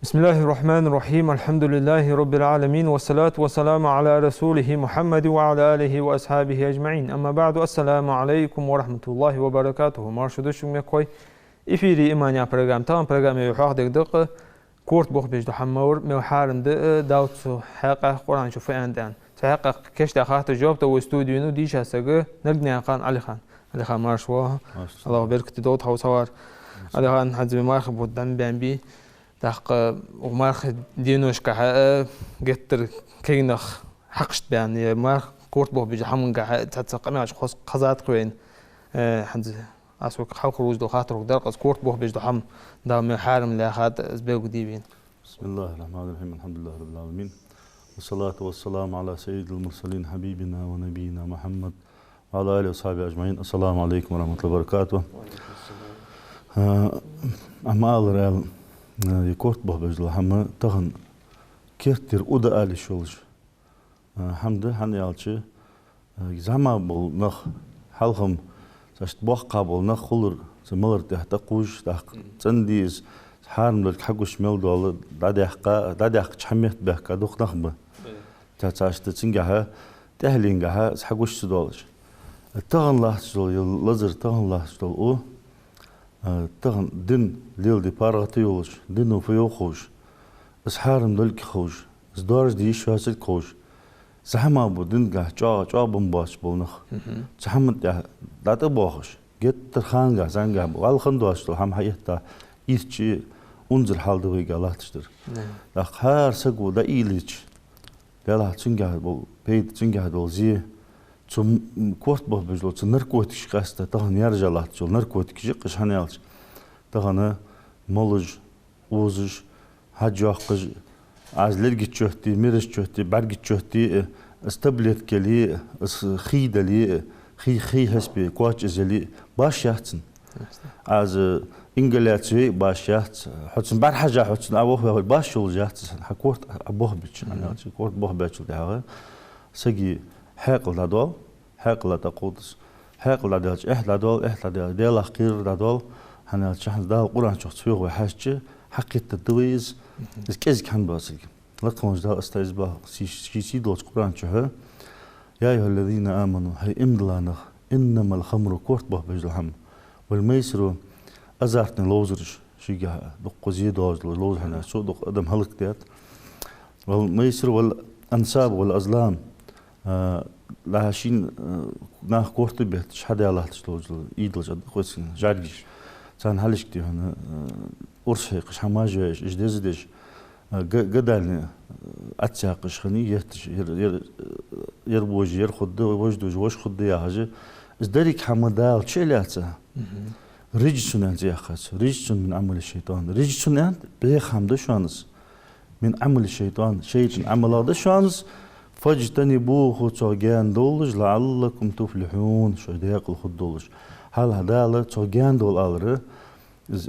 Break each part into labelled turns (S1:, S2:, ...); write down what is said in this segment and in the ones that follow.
S1: Bismillahirrahmanirrahim. Elhamdülillahi Rabbil alemin. Ve salatu ve selamu ala Resulihi Muhammed ve ala alihi ve ashabihi ecma'in. Amma ba'du. Assalamu alaikum wa rahmatullahi wa barakatuhu. Marşudu mekoi. İfiri imanya program. Tamam programı yuhaq degdek. Kort boh bejdu hammur. Mevharinde davtsu haqa Kur'an şufu andan. Haqa keşte xahtı jobda o stüdyonu dişasıgı nagna qan Ali Khan. Ali Khan marşwa. Allah berketi dot hawsawar. Ali Khan hazmi marxab buddan bambi. دق ومارخ دينوش كه جتر كينخ حقشت يعني مارخ كورت بوه بيجحمن كه تتسقمي عش خص قزات قوين حنز أسوق حلق روز دو خاطر وقدر قز كورت بوه بيجدو حم دام حارم لا خات أسبوع ديبين.
S2: بسم الله الرحمن الرحيم الحمد لله رب العالمين والصلاة والسلام على سيد المرسلين حبيبنا ونبينا محمد وعلى آله وصحبه أجمعين. السلام عليكم ورحمة الله وبركاته. أعمال ريال يكورت به بجلا هم تهن كتير أودا على شولش حمد هنيالشة زعما بول نخ حلهم ساشت بوق قابل نخ خلر زملر تحت قوش تحت تنديز حارم لك حقوش ميل دول داديح شميت به كدوخ نخبة تاشت تنجها تهلينجها حقوش دولش تهن لا تدول لزر تهن لا تدول أو تغن دين ليل دي بارغتي يولش دينو فيو خوش اسحارم دلك خوش ازدارج دي شاسل خوش زحما بو دين قا جا بمباش بونخ زحمت داتا بوخش جت ترخانغا زانغا والخن دواشتو هم حيتا إيرشي unser halde wege lahtster da har sagu da ilich da la tsinga bol peit tsinga dol zi zum kort boh bezlo zum narkotik qasta da yarja lahtjol narkotik jiqish hanelch da hana moluj uzuj hajjaqj azler gitchohti mirish chohti bar gitchohti stablet keli khidali khi hasbi kwach izeli baş yahtsin az İngilizce başyat, hatun bar haja hatun abuh baş olacak. Hakort abuh biç, yani kort abuh biç olacak. Segi hakla dol, hakla taqudus, hakla dol, ehla dol, del akhir dol. Hani şahs da Kur'an çok suyu ve haççı, hakikaten duyuz. İskez kan basıl. Lakonj da istazba si dol Kur'an çoğu. Ya eyyühellezine amanu hay imdlanah innamal khamru kort abuh biç ham. Vel meysru أزارتني لوزرش شيء دقوزي دوز لوز هنا شو دق أدم هلك ديت والميسر والأنساب والأزلام لهاشين ناخ كورت بيت شهادة الله تشلوز إيدل جد خوسين جارجش سان هلش دي هنا أرشيقش حماجش إجدزدش قدالني أتشاقش خني يهتش يربوج يرخد وجدوج وش خد يا حاجة إزدريك حمدال شيلاتها رجسون أنت يا خاص رجسون من عمل الشيطان رجسون أنت بيخمد شانس من عمل الشيطان شيء عمل هذا شانس فاجتنبوه تجان دولج لعلكم تفلحون شو ديقل خد دولج هل هذا لا تجان دول ألره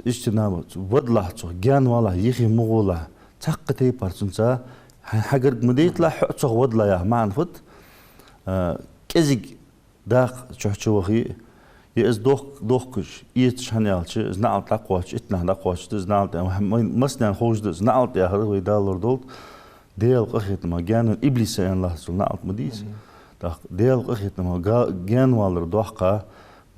S2: اجتناب ودله تجان ولا يخي مغوله تقتي بارسنسا حجر مديت لا حق ودله يا معنفت كذي داق شو خي يز دوخش يتش هنيالش زنالت أقواتش إتنا أقواتش زنالت مسنا خوش زنالت يا هذا ويدالر دولت ديال قخيت ما جان إبليس أن الله زنالت مديس ديال قخيت ما جان والر دوخة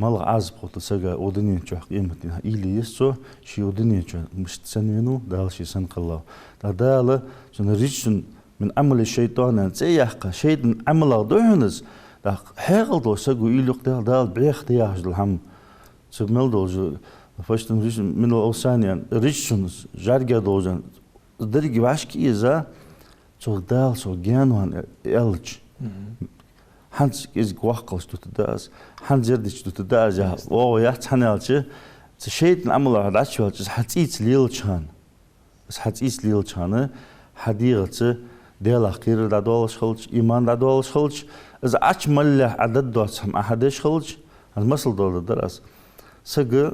S2: مال عزب قط سجى ودنيا شو قيمتها إلي يسوع شيء ودنيا شو مش تسنينه دال شيء سنق الله دال شن ريشن من عمل الشيطان سيحق شيء عمل دهنز حاجل دو سجوا يلوك دال بريخت ياهج الهم سبمل دوج فاشتم ريش من الأوسانيان ريشونز جارجا دوجان درجي واشكي إذا شو دال شو جانوان إلج هانس إز قواقل شو تداس هانس يردش شو تداس يا أو يا تحنالش شيء نعمل هذا شو هالش حتيس ليلشان بس حتيس ليلشان حديقة ديال أخير دادولش خلش إيمان دادولش خلش إذا أجمل عدد دوس هم أحدش خلش المسل دول الدرس سجى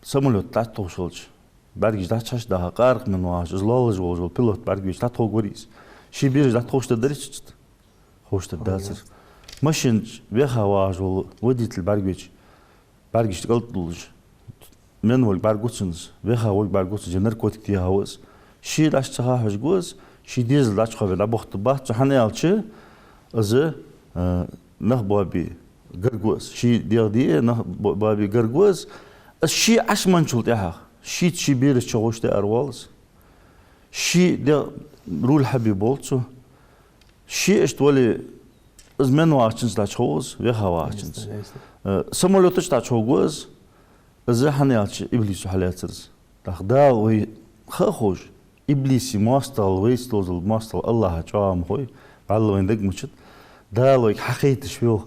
S2: самолет таттошолж баргиж дачаш да қарқ мен ваш злолж бол пилот баргиж таттог горис ши бирж таттошта дэрчт хошта дасер машин веха ваш бол водитель баргиж галтлж мен бол баргуцнс веха бол баргуц наркотик ти хавс ши даш цаха хожгоз ши дизл дач хаве да бохт бах хане алчы азы нах баби гаргоз ши диади нах баби гаргоз شي عشمان شلت إياها شي بير الشغوش ده أروالس شي ده رول حبيب بولتو شي اشتولي زمن واچنس دا چوز ويها واچنس سمولوتش دا چوغوز زه هنيالش إبليس حالاترز تخدا وي خخوش إبليسي ماستل ويستوزل ماستل الله جام خوي بالله وين دق مشت دا لو حقيقة شو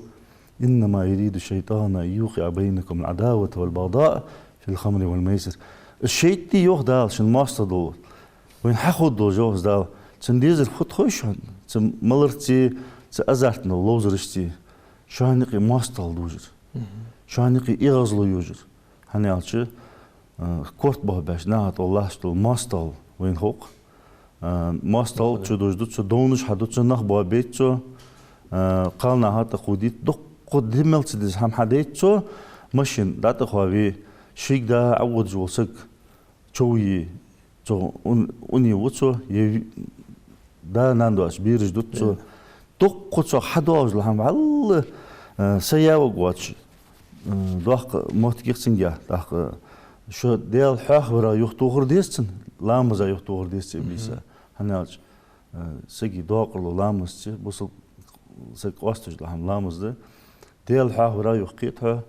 S2: إنما يريد الشيطان يوقع بينكم العداوة والبغضاء في الخمر والميسر الشيء تي يوخ دال شن ماستر دول وين حخود دول جوز دال شن ديزر خود خوشون شن ملرتي أزارتنا لوزرشتي شانقي ماستر دوجر شانقي إغازلو يوجر هني عالشي كورت باه باش نهات الله شتول ماستر وين خوق ماستر شو دوجدو شو دونش حدو شو نخ باه بيتشو قالنا هاتا خوديت دق قد هملت دز هم حديتشو ماشين داتا خواوي شيك دا عود جوسك شوي جو أني وتشو دا ناندوش بيرج دوتشو دقتشو حدوش لهم على سياوق واتش دوق موتكير سنجا دوق شو ديال حاخ ورا يختوغر ديستن لامزا يختوغر ديست إبليسا هنالش سجي دوقلو لامز بوصل سك واستج لهم لامز ده ديال حاخ ورا يخيتها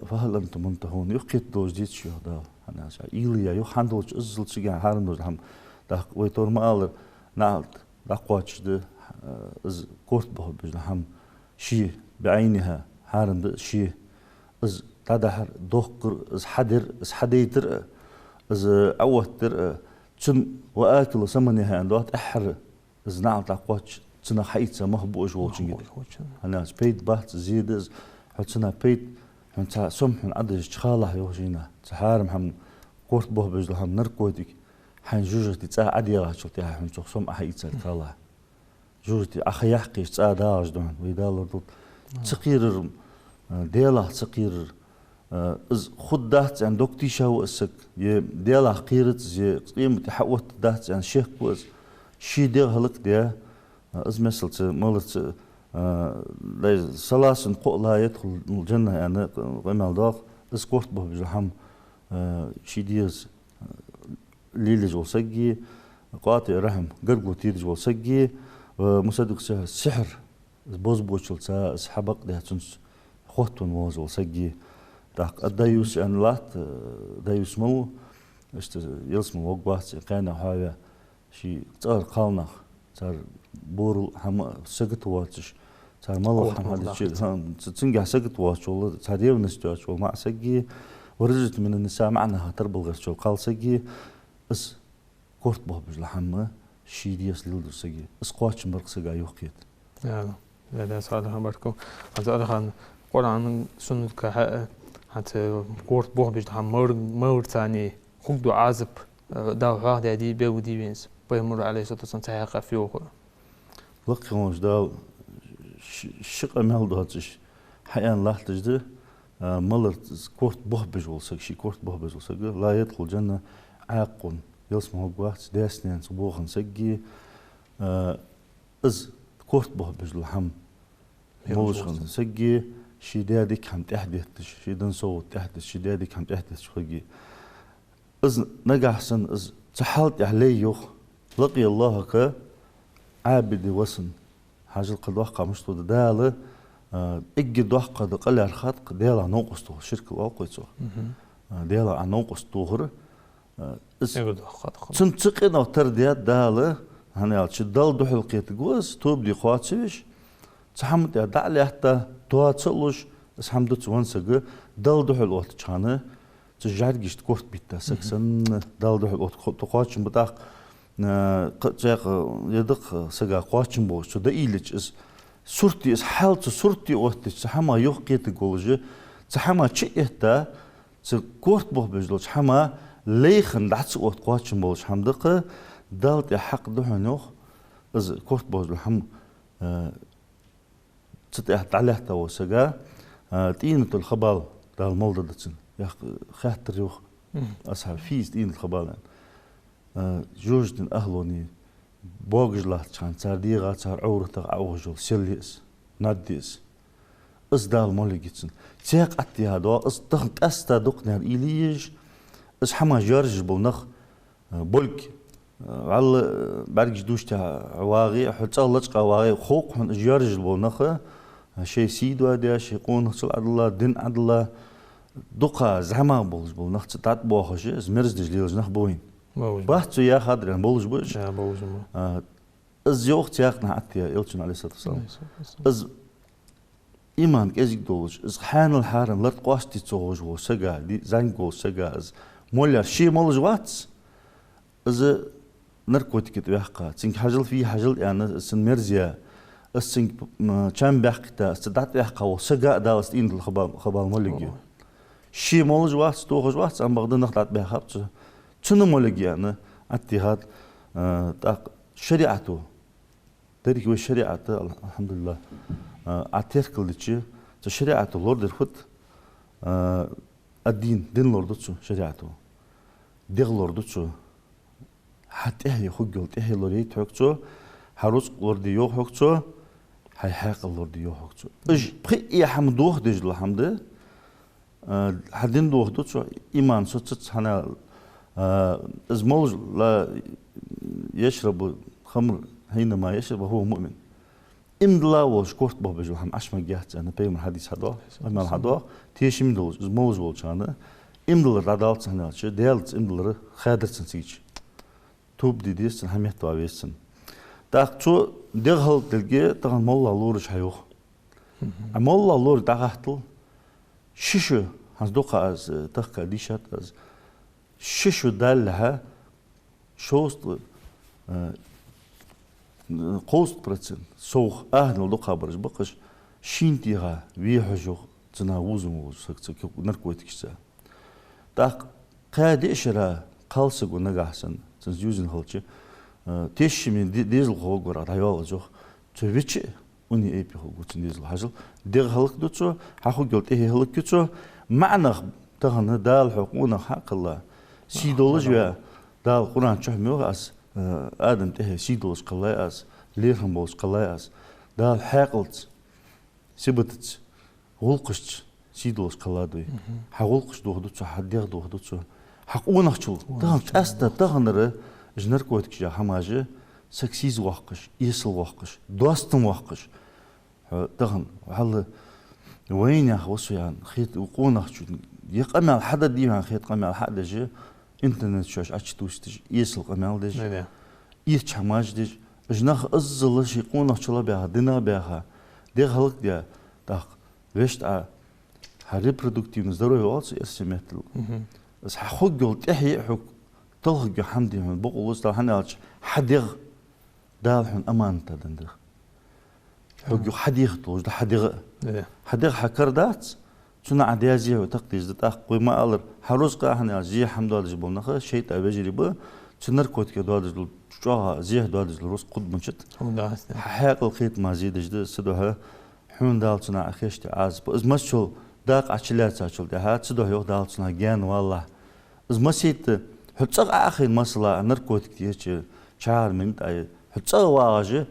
S2: فهل أنتم منتهون يخيت دوج ديت شو دا هنالش إيليا يخاندوش أزل شجع هارندوش لهم ده ويتور مالر نالت دقواتش ده از كورت به بجلهم شيء بعينها هارند شيء از تدهر دهقر از حديتر از أوتر تن وآكل سمنها عندوات أحر از نعم دقواتش تنا حيتة مهبوش وجنجد أنا بيت بحث زيد از حتنا بيت حتى سمح عدج خاله يوجينا تحارم هم كورت به بجلهم نركودك حين جوجتي تسا عديا شلتها حين تقسم حيتة خاله جوجتي أخي يحكي تساعداش دون ويدالر دوت تقير ديلا تقير از خود دهت عن دكتي شو اسك ديلا قيرت زي قيمة تحوت دهت عن شيخ كوز شي ديل هلك ديا از مثل مالت سلاس نقول لا يدخل الجنة يعني قيمة داخ از كورت به بجلهم شي ديز ليلي جول سجي قاطع رحم قرقو تير جول سجي مصدق سحر بوز بوشل سا سحبق ده تنس خوتون وازول سجي داق الدايوس أن لات دايوس مو يلسمو وقبات قانا حاجة شي صار قالنا صار بورل هم سقط واتش صار مالو هم هذا الشيء تنجح سقط واتش والله صار يونس جاش والله مع سجي ورجت من النساء معنا تربل غير قال سجي اس كورت باب الحمة شي دياس ليلدر سجي اس قواتش مرق سجا يوقيت
S1: لا ده سؤال بركو هذا عن قرآن سنة كه حتى كورت بوه بيجد هم مر ثاني خدوا عازب ده غاه دي بيودي بينس بيمر عليه صوت صنع خفيوه
S2: لقي مش ده شق مال ده هاتش حيان لاحتج ده ملر كورت بوه بيجول سك شي كورت بوه بيجول سك لا يدخل جنة عاقون يسمع قوات داسنين صبوخن سجي از كورت به بجل هم موجود سجي شي دادك هم تحدث شي دن صوت تحدث شي دادك هم تحدث شوقي إز نجح سن إز تحالت عليه يخ لقي الله ك عابد وسن حاجة قد وقع مش تود دالة إجي دوقع دقل الخط دالة نوقسته شركة واقعته دالة نوقسته غر إز تنتقنا وترديات دالة هنيال شدال دحل قيت جوز توب دي خواتشيش تحمد يا دعلي حتى تواتسلوش اسحمد تونسجة دال دحل وقت كانه تجارجش تكورت بيتا سكسن دال دحل وقت تقاتشم بتاع قجاق يدق سجا قاتشم بوش شو ده إيلج إس صورتي إس حالته صورتي وقت تحما يوقيت جوجة تحما شيء إهتا تكورت به بجلوش حما ليخن دعس وقت قاتشن بولش حمدقة دالت حق دهنوخ إز كورت بوز الحم تتأهت عليه توسجا تين الخبال دال مولد دتسن يا خاطر يوخ أصحاب فيز تين الخبال جوجدن أهلوني بوجلات كان ترديغا تر عورتك عوجل سيليس ناديس إز دال مولجتسن تيق أتيادو إز تخت أستدقنا إليج إز حما جارج بولنخ بولك على برج دوشت عواغي حتى الله عواغي خوق حن جارج بولنخ شيء سيد وادي شيء قون حصل عدلا دين عدلا دقة زعما بولنخ تتعط بوخش إز مرز دجليلز نخ بوين بحث يا خادرين بولج بوش إز يوخ تياقنا عتيا إلتشن عليه الصلاة والسلام إز إيمان كأزيك دولج إز حان الحارن لرت قاستي توج و سجا دي زنجو سجا إز مولر شيء مولج واتس إز نركوتك تبيحقا تسنك حجل في حجل يعني سن مرزيا السنك كم بيحقتا استدعت بيحقا و سجا دا استين الخبال مولجيو شيء مولج واتس توج واتس أم بغدنا نخدعت بيحقا شنو مولجي يعني اتحاد شريعته تاريخ والشريعة الحمد لله أعترف كل شريعته لورد الخد الدين دين لوردتشو شريعته ديغ لوردتشو حتى هي خجل تهي لوري تحكتشو هروس لوردي يو حكتشو هاي حاق لوردي يو حكتشو إج بخي حمدوه ديج الحمد حدين دوه دوتشو إيمان سوتش هنا إزمولج لا يشرب خمر حينما يشرب وهو مؤمن إمدلا وشكورت به بجوهم أشمع جهت أنا بيوم الحديث هذا أما هذا تيش إمدلوج إزمولج والشانة إمدلا رادالت هنا شيء ديالت إمدلا خادر سنسيج توب ديديس هم يحتويسن تاخذ دغهل تلقي تغن مولا لورج حيوخ مولا لور دغهتل شيشو هنزدوقها از تخكا ديشات از شيشو دالها شوست قوست برتسن سوخ أهل لقى برج بقش شينتيها ويحجو تناوزم وسكت نركوتكسا تاق قادشرا قالسقو نجاحسن تنزيوزن هالشي تيش من ديزل خوغور رايول جو تبيتش وني اي بي خوغو تنزيل حاجل دير هلك دوتشو حاخو قلت ايه هلك كتشو معنى تغن دال حقوقنا حق الله سيدولوجيا دال قران تشميو اس آدم تهي سيدولوس قلاياس ليرهم بولس قلاياس دال حاقلت سبتت غلقشت سيدولوس قلادوي حغلقش دوغدوتشو حديغ دوغدوتشو حقوقنا خشو تغن تأستا تغنر جنر كوتك جا حماجة سكسيز واقش يسل واقش دوستم واقش تغن وحل وين يا خوصو يعني خيط وقونا خشو يقمع حدا ديوان خيط قمع حدا جا انترنت شاش اتشتوستج يسل قمع دج يتش حماج دج جناخ ازلش يقونا خشلا بيها دينا بيها دي خلق ديا تاق ويشت ريبرودكتيف здоровье والس يسميتل بس حخجل تحيي حك تلخج حمدي من بقول وصل حنالش حديغ دالحن أمان تدندر حق حديغ توج ده حديغ حكر دات شنو عديازيه وتقديز تأقوي ما ألر حروز قاحنا زي حمد الله جبنا خا شيء تبجري به شنر كوت كدواد جل شوها زيه دواد جل روس قد منشت حق الخيط ما زيد جد سدوها حون دالتنا أخيشت عاز بس مسشل داق عشلات عشل ده هات سدوه يو دالتنا جان والله بس مسيت حتى آخر مسألة نركوت كتير شهر من أي حتى واجه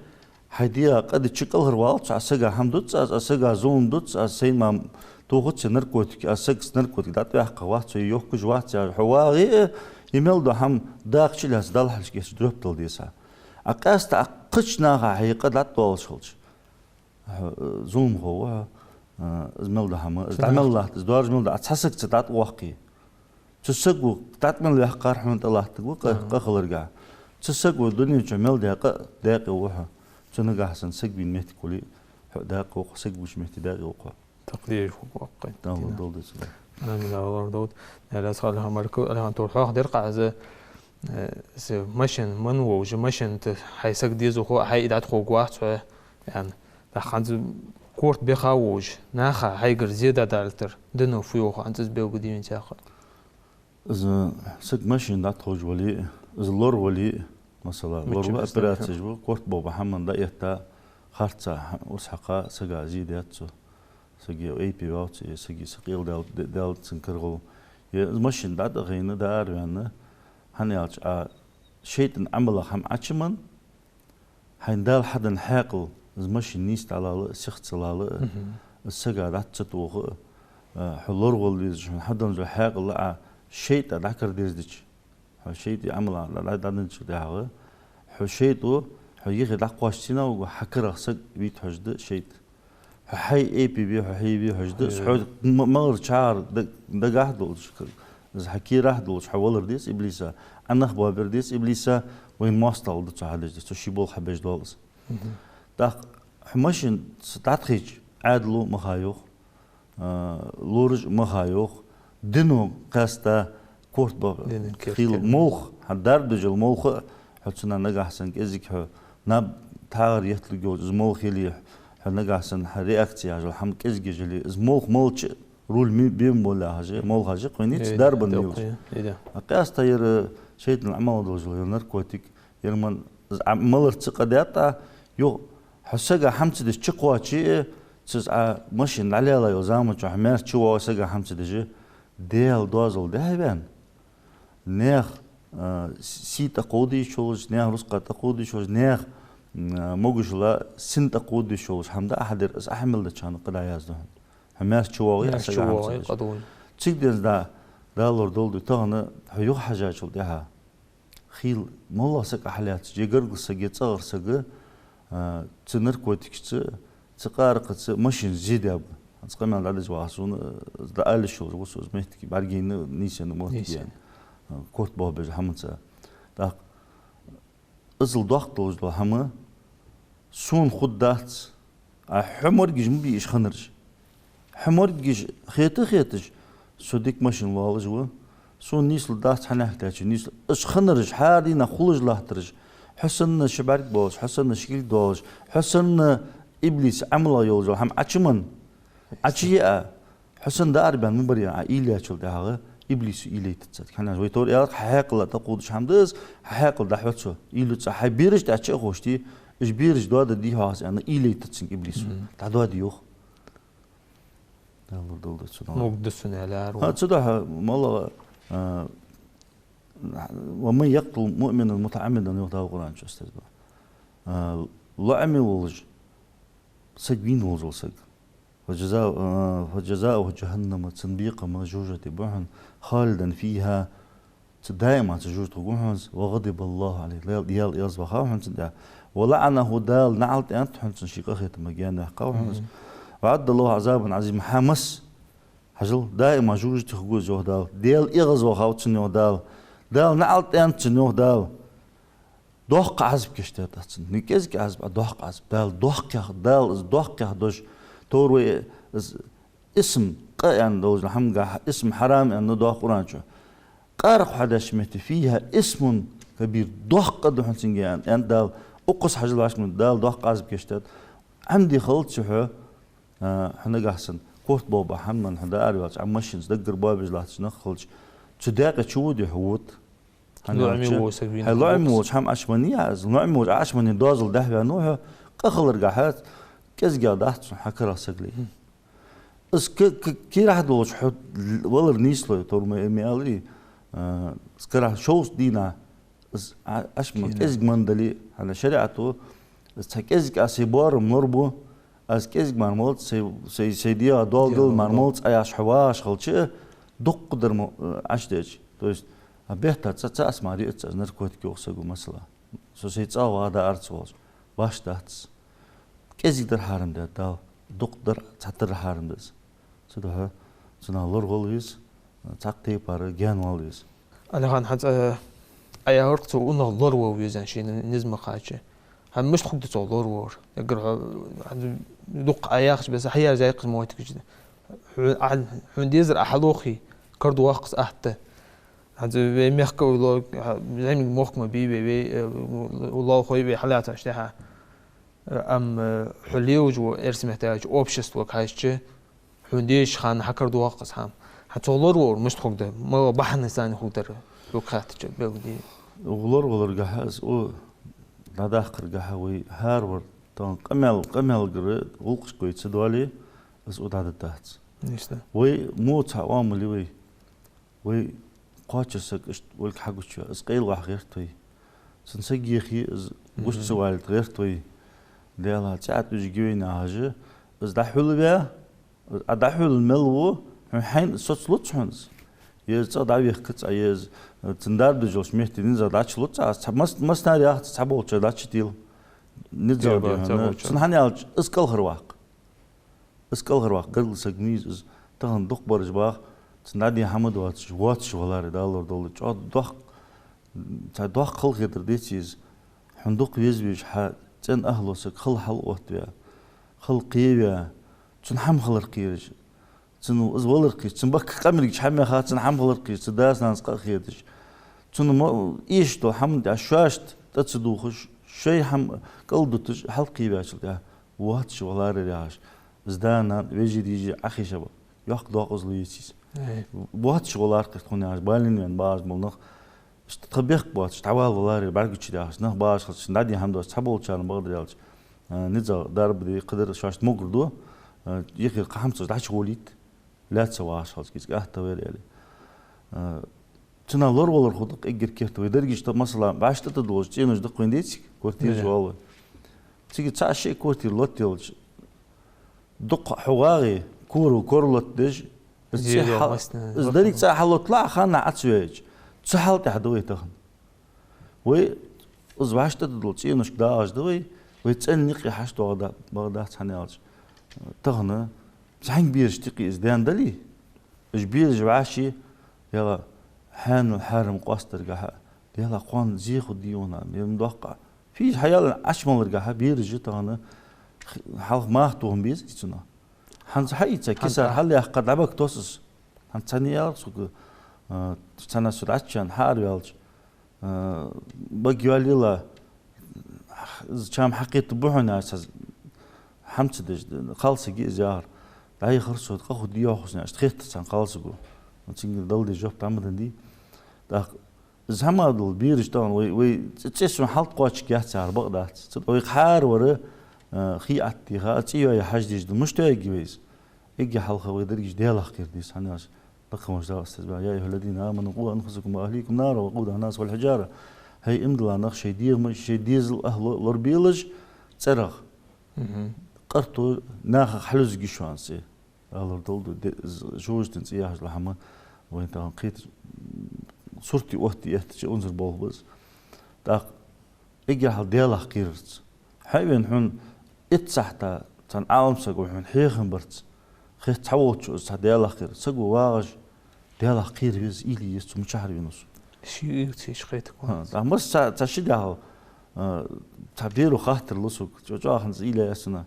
S2: هدية قد تشكل هروالت أسجع حمدوت أسجع زون دوت أسين ما توقت نركوت أسجع نركوت ده تبع قوات يوك جوات حواري يميل ده هم داق شيء هذا ده حش كيس دروب تلديسا أقاس تأقشنا هي قد لا تطول شغلش زون هو زميل ده هم تعمل الله تزدار زميل ده أتحسك تتعط واقعي تسقو تعمل الأحقار حمد الله تقول قخلرجع تسقو الدنيا جمال داق وها تنجح حسن سقبين مهت كلي داق وق سقبوش مهت داق وق
S1: تقدير وقع
S2: تمام دولد
S1: أنا من الأول دود لا صار لها مركو لها تروح درقة ز ماشين من وج ماشين حيسق ديزو هو حي إدات خوق واحد يعني دخلت كورت بخاوج ناخا هايجر زيادة دالتر دنو فيوخ أنتز بيو بديمين تاخد
S2: إذا سك ماشين دات خوج ولي إذا لور ولي مثلا لور بأبرات جو كورت بابا حمن دا يتا خارتا وسحقا سجا زيداتو سجي أي بي واوتي سجي سقيل دال تنكرغو ماشين دات غينا دار يعني هنيالش شيء عمله هم أشمن هندال حدا حاقل ماشين نيست على سخت على السجا دات تتوه حلور وليز حدا جو حاقل لا شيء تذكر ديزدش شيء عمله لا دانش ده شيء هيجي دقواشتنا وحكر سج بيت حجد شيء هاي اي بي بي هاي بي حجد سعود مر شعر دقه دولش إذا حكي راح دولش حولر ديس إبليسا أنا خبوا برديس إبليسا وين ماستل ده تعالج ده شيء بول حبيج دولس ده حماشين ستعتخيج عادلو مخايوخ لورج مخايوخ دينو قاستا كورت با خيل موخ حدار دجل موخ حتسنا نجح سن كزيك ناب تاغر يتلقو زموخ يلي نجح سن رياكتي عجل حم كزيك جلي زموخ مولش رول مي بيم ولا حاجه مول حاجه قوينيت داربن نيوز قاستا ير شيء العمل دوجل ناركوتيك يرمن مالر تقداتا يو حسجا حمت دش تشقواتشي سز ماشين على لا يوزام حماس تشوا سجا حمت دجي ديال دوزل دهبان نيخ سيتا قودي شوز نيخ رزقة قودي شوز نيخ موجش لا سنتا قودي شوز حمدا أحد أحمل ده كان قد عيازده حماس تشواوي أسجع حمد تيجي ده لور دول تانا هيو حاجة شو ده خيل مالله سك أحلات جيجر قصة صغر سك تنر كوتكش تقارق ماشين زيادة أتقمن على الجواسون دال شهور وسوز مهتكي بارجين نيسان موتي يعني كورت بابج حمسة دا أزل ضغط لوج حما سون خدات حمر جيج مبي إيش خنرج حمر جيج خيتش سوديك ماشين والله جوا سون نيسل دات حنحتاج نيسل إيش خنرج حاري نخلج لاهترج حسن شبارك بوش حسن شكل دوش حسن إبليس عمله يوجو هم أشمن أشياء حسن دار بان مبريا عائلة شل ده إبليس إلي تتصدق حنا ويتور يا حقل تقودش حمدز حقل دحوت شو إلو تصح بيرج تأشي خوشتي إيش بيرج دواد دي هاس أنا إلي تتصدق إبليس تعدواد يوخ دول
S1: مقدسون على
S2: ها تصدق والله ومن يقتل مؤمنا متعمدا يقتل القرآن شو استاذ لعمي ولج سجين وزل سج فجزاؤه جهنم تنبيق موجوجة بحن خالدا فيها دائما تجوز تقوحنز وغضب الله عليه ديال يصبح قوحنز ولعنه دال نعلت أنت حنس شقاخة مجانا قوحنز وعد الله عذابا عظيما حمس حجل دائما جوج تخجوز دال ديال إغز وخاوت دال نعلت أنت سنو دال دوق عزب كشتات نكيز كعزب دوق عزب دال دوق دوش توروي اسم قيان دوز الحمقى اسم حرام أنه دوق قرانشو قارق حدا شمت فيها اسم كبير دوق قد حنسنجان أن دال أقص حجل عشمن دال دوق عزب كشتات عندي خلط شحو حنا قحسن كورت بابا حمن حدا أريوات عمشين دقر بابج لاتش نخلش تداقة شودي حوت هلعمي وش هم أشمني عز لعمي وش أشمني دازل ده بينوها قخلر قحات كز قادات حكرا سجلي اس كي راح دوش حد والله نيسلو تور ميالي سكرا شوس دينا أشمن كز مندلي على شريعته استحكز كاسيبار مربو از كز مرموت سيديا دول مرموت أياش حواش خلشة دق قدر عشتج تويست بهتر تسأس ماري أتسأس نركوت كيوسجو مثلا سوسيت أو هذا أرتسوس باش دهتس كذي در حارم ده دال دكتور تعتر حارم دز سدها سنا لور غوليز تعطي بار جان غوليز
S1: أنا كان حتى أي هرت وأنا لور ويزن شيء نزم قاعدة هم مش تخد لور وور يقرأ دق أياخش بس حيا زي قسم موتك جدا حن ديزر أحلوخي كردو واقص أحته هذا بيحكي والله زي المخ ما بي والله خوي بحالات أشتها حليوج وإرس محتاج общество كايشة حنديش خان حكر دواقس هم حتولر مش تقدر ما بحنا ثاني خدر لو خاتج بلدي
S2: غلور جهاز أو لداخل جهوي هارور تان قمل جرى غلقش كويس دوالي بس أو هذا تحت
S1: نيستا
S2: وي مو تعامل وي قاتشسك ولك حقوش شو اسقيل واحد غير توي سنسجي خي وش سوال غير توي ديالها تعت وجينا هاجة بس ده حلو بيا ده حلو الملو حين صوت لطش هنز يز ده بيخكت يز تندار دجوش مهتي نزا ده لطش مس ناري أخت سبول شو ده شتيل نزا ده سنحني على اسقل هرواق قرل سجميز تهن دق برج باخ تنادي حمد واتش والله دالور دول جود دق خل غدر ديتيز حندق يزبيش ح تن أهله سك خل حل واتبيا خل قيبيا تن حم خل رقيرج تن أزول رقيج تن بك قمرج حم خات تن حم خل رقيج تداس ناس قخيدج تن ما إيش تو حمد عشاشت تصدوخش شيء حم قلدتش حل قيبيا شلته واتش والله رياش زدانا بيجي ديجي أخي شباب ياخد داقز ليتيس واتش والله تكون عاش بالين من باز ملنخ تطبيق باتش تعال والله برجع داش نه باش خلص نادي حمد تحبول كان بقدر يالش نزا ضرب دي قدر شاش مقردو يخي قحمت داش وليت لا تسواش خلص كيس احتوير يعني تنا لور ولا خدق اجر كيرت ويدرجش طب مثلا باش تدوش تينوش دقين ديتك كورتيج والله تيجي تسعشي كورتي لوت يلش دق حواغي كورلوت دج ازدريك تسحلو طلع خانا عتسويج تسحلت حدوي تخن وي ازواج تدل تينوش داش دوي ويتسنقي حشتو غدا بغدا تحنيالش تغنى زين بيرش تقي ازدان دلي اش بيرج وعاشي يلا حان الحارم قاستر قها يلا قوان زيخو ديونا مدوقع في حيال اشمل قها بيرج تغنى حال ماهتوهم بيز تسنا حنز حيتsa كسر حل يحقد عبك توسس حن تانيال سوق تنا سرعتشان حاريالج بقياليلا كام حقيت بوحنا اساس حمتدج خالص جي زيار داي خرسو تاخو ديوخسنا اشتخيت سان خالصو نتين دلدي جوب تعمدن دي دا زعما دل بيرج طون وي تسمع حلط قواتش كياتسار بقدات وي خار ورا خي عتي خاتي يا حاجديج مش تاجيز اجي حلقه ويدرج ديالخ كرديس حناس رقم جدا استاذ يا ايها الذين امنوا قوا انفسكم واهليكم نارا وقودها الناس والحجاره هي امدلا نخ شي ديزل اهل لوربيلج صرخ قرطو ناخ حلوز جيشوانسي الله دولدو جوج تنسياج لحما وين تنقيت صورتي وقتي يحتاج انظر بوبز دا اجي حل ديالخ كيرت حيوان حن اتسحتا تن عالم سقو حن حيخن برت خيت تعوض شو ديالخ كير سقو واغج ديالخ كير بيز إلي يستو مشاعر بينوس
S1: شيء شخيت كويس
S2: مس تشدها تعبيرو خاطر لسوق جو خنز إلي يسنا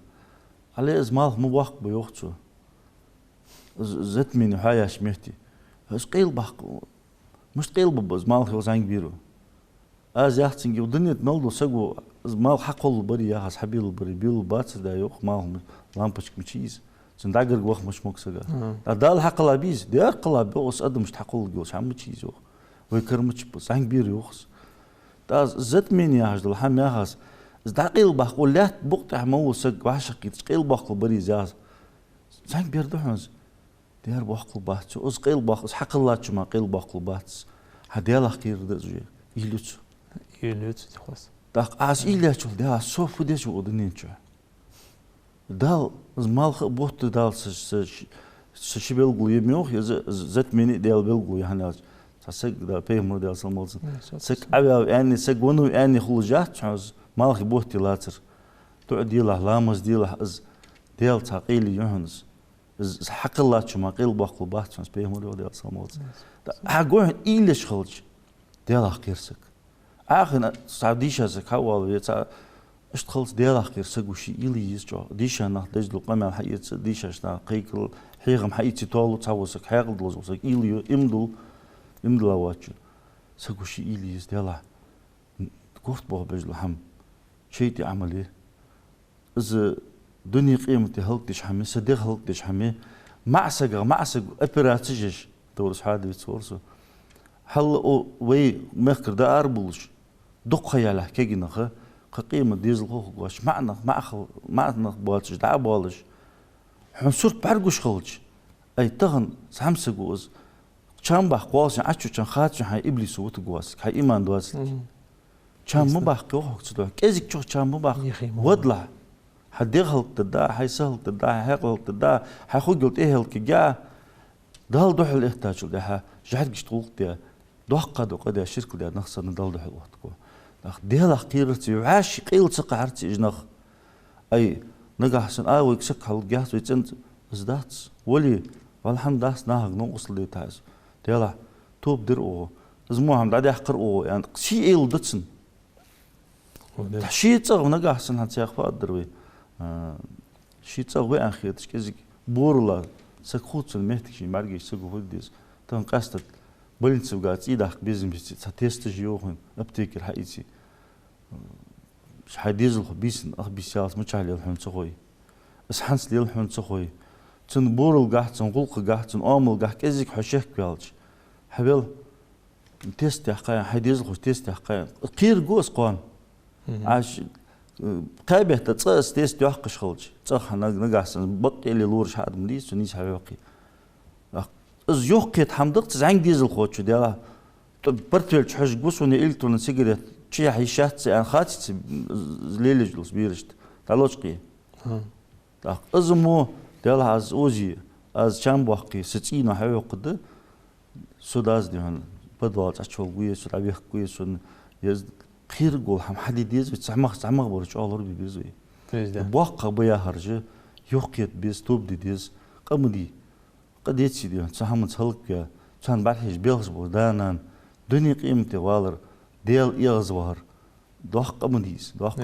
S2: على إزمال مو وقت بيوختو زت من حياة شميتي هس قيل بحق مش قيل بزمال هو زين بيرو يحتنجي ودنيا نلدو سقو مال حقول بري يا حس حبيل بري بيل باتس دا يوخ مال لامبش مشيز سنداغر وخ مش مكسغا دا الحق لابيز دي اقلا بوس اد مش حقول جوش عم تشيز يوخ ويكرمش بس عن بير يوخس دا زت مين يا حج الحم يا حس دقيل بقول لا بقطع مو سق واشق تقيل بقل بري زاز زين بير دحنز دير بقل بات اس قيل بقل حق الله ما قيل بقل بات هدي الله خير دزوي يلوت
S1: خلاص
S2: داق عاس إلى شو ده صوف ده شو قدنين شو دال زمال بوت دال شي بيلقوا يميوخ زت مني دال بيلقوا يعني تسق ده بيمر دال سمالز سق أبي يعني سق ونو يعني خلوجات شوز مالك بوت لاتر تعدي له لامز دي له از دال تقيل يهنز از حق الله شو ما قيل باقل بات شوز بيمر دال سمالز حقوه إلى شخلج دال أخيرسك آخر سعديشة زكاوة يتا اشتغلت ديال أخير سجوشي إلي يسجع ديشة نه دجلو قمة حيت ديشة شنا قيكل حيغم حيتي طالو تعوسك حيغل دلوسك إلي إمدل واتشو سجوشي إلي يس دياله قرط بوه بجلو هم شيء عملي إذا دنيا قيمتي هلقتش حمي صديق هلقتش حمي معسق أبراتيجش دورس حادي بتصورسو هل وي مخكر دا أربولش دق ياله كيجنخ قيمة ديزل خوخ واش معنا بوالش دا بوالش حنصور برجوش خلش أي تغن سامسق وز كم بح قواس عشو كم خاتش هاي إبليس وت قواس هاي إيمان دواس كم مباح قوه كتدوا كذا شو كم مباح ودلع حد يغلط تدا هاي سهل تدا هاي غلط تدا هاي خو قلت إيه هلك جا دال دوح الاحتاج ده جهد قشطول ده دوح قد الشركة ده نخسر ندال دوح الوقت كوا ديال أخيرتي وعاش قيل سقعرتي إجنخ أي نجح سن ويكسك هالجهاز ويتنت زدات ولي والحمد لله ناهج نقص اللي تعز دياله توب درقه زموهم بعد يحقر يعني شيء إيل دتسن شيء تصغ نجح سن هتسيخ فقدر شيء تصغ وين أخيرتش كذا بورلا سكوت سن مهتك شيء مرجع سكوت هديس تان قصدت بلين سبقات إيدك بيزم بيست ستيستج يوهن أبتكر حقيقي حديز الخبيسن بيسياس مش على الحين تخوي بس حنس لي الحين تخوي تن بورل قاعد تن غلق قاعد تن آمل قاعد كذيك حشيك بيالش حبيل تيست حقيقة حديز الخش تيست حقيقة قير جوز قان عاش قابه تتصاص تيست يحقش خلش صح نقعسن بقي اللي لورش حد مليس ونيس حبيقي از يوقيت حمدقت زعين ديزل خوتشو ديالا برتول تحش قوس وني إلتون سيجريت شيء حيشات سي خاتس ليلة جلوس بيرشت تعالوش قيه از مو ديالا از اوزي از شام باقي ستين حيو قد سوداز ديهن بدوات أشوف قوي سود عبيه قوي سود يز خير قول هم حد يديز بتسمع برج الله بيزوي باقي بيا هرجة يوقيت بيز توب ديز قمدي قد يتصير سهم تهلك كان بعدش بيلز بودانا دنيا قيمتي والر ديال إيغزوار دوخ قمديس دوخ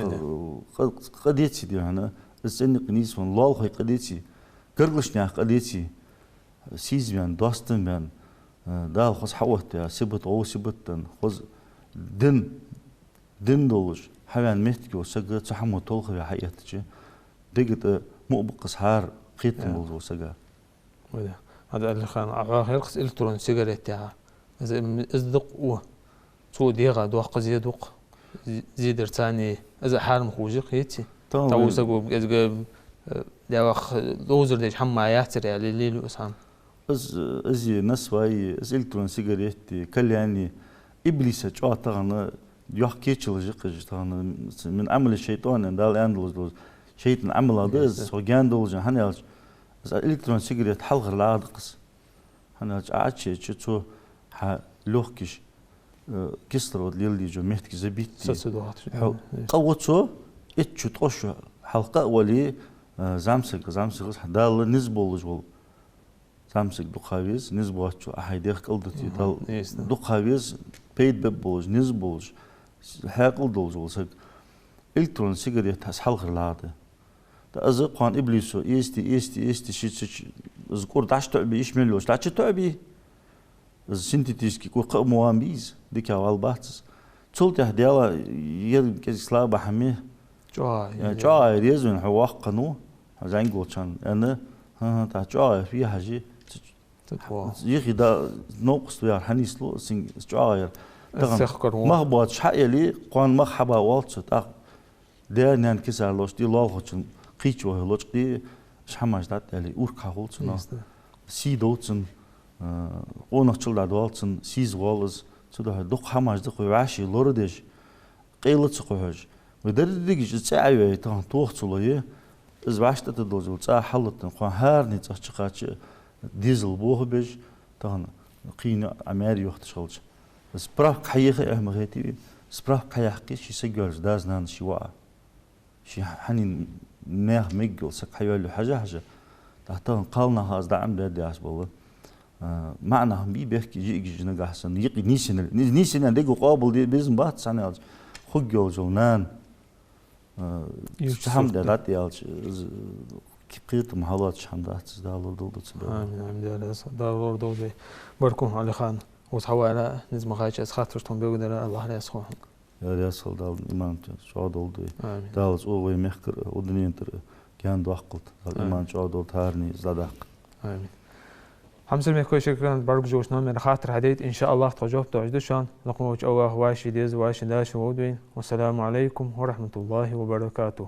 S2: قد يتصير هنا السن قنيس من الله خي قد يتصير كرغلش نيا قد يتصير سيز بيان دوستن بيان دال خص حوت يا سبت أو سبتن خص دن دولش حيوان مهتكي وسجى تحمل طلخ في حياتك دقت مؤبق صحار قيت موضوع سجى
S1: وده هذا اللي خان آخر قص إلكترون سيجارات تاعها إذا إصدق و سو ديغا دوق زيدوق زيدر ثاني إذا حال مخوجق يتي تو سجوا إذا داوخ دوزر ديش حما يحتر على الليل وسام
S2: إز نسواي إز إلكترون سيجارات كل يعني إبليس جوا تغنا يحكي تشلجق تغنا من عمل الشيطان دال أندلس شيطان عمل هذا سو جاندولج هنيالش الإلكترون سيجارات حلغر العادقس هنا عادشي تشو ح لوكش كسرود ليلي جو مهتك زبيتي قوتو اتشو توشو حلقة ولي زامسك دال نزبول جول زامسك دقاويز نزبواتشو أحيديخ قلدتي دال دقاويز بيد ببولج نزبولج حاقل دولجول سك إلكترون سيجارات حلغر العادة أزق قان إبليسو إستي شيء أذكر داش تعبي إيش ملوش داش تعبي سنتيتيسكي كو قموان بيز ديك أول باتس تولت هديلا ير كيسلا بحميه جاي ريزون حواق قنو زين قولشان أنا تا جاي في حاجة يخي دا نقص ويا حنيس لو سين جاي ما باتش حقيقي قان ما حبا والتش تا ده نان كسر لوش دي الله خشن قيتشوا هلوش دي شحماش دات اللي أوركا هولتنا سيدوتن ونقشل دادوالتن سيز والز سوده دق حماش دق وعشي لوردش قيلت سقوهج ودرديج تسعي تان توختلوي از باشت تدوزل تسع حلتن قان هارني تشقاتش ديزل بوه بيج تان قين عماري يختشلش بس براك حيخ احمغيتي سبراك حيحكي شي سيجرز دازنان شي وا شي حنين ناه ميجل سك حيولو حاجة تحتان قالنا هاز دعم بيدي عسبالله معناهم بيحكي يجي نجاحسن يقي نيسن ديجو قابل دي بيزن بات سنة خجول جونان شحم دلات يالش كيت محلات شحم دات دالور دولت سبب
S1: آمين دالور دولت بركم على خان وتحول على نزم خايش خاطرتهم بيقدر الله لا يسخون
S2: يصل دال إيمان شاد oldu.
S1: آمين.
S2: Dal o ve mehker o dünyandır kendi vakit. Dal iman şad oldu tarni zadak.
S1: آمين. حمزة ميكوي شكرا برق جوشنا من خاطر هديت إن شاء الله تجاوب تعجد شان لكم وجه الله واشي ديز واشي داش ودوين والسلام عليكم ورحمة الله وبركاته.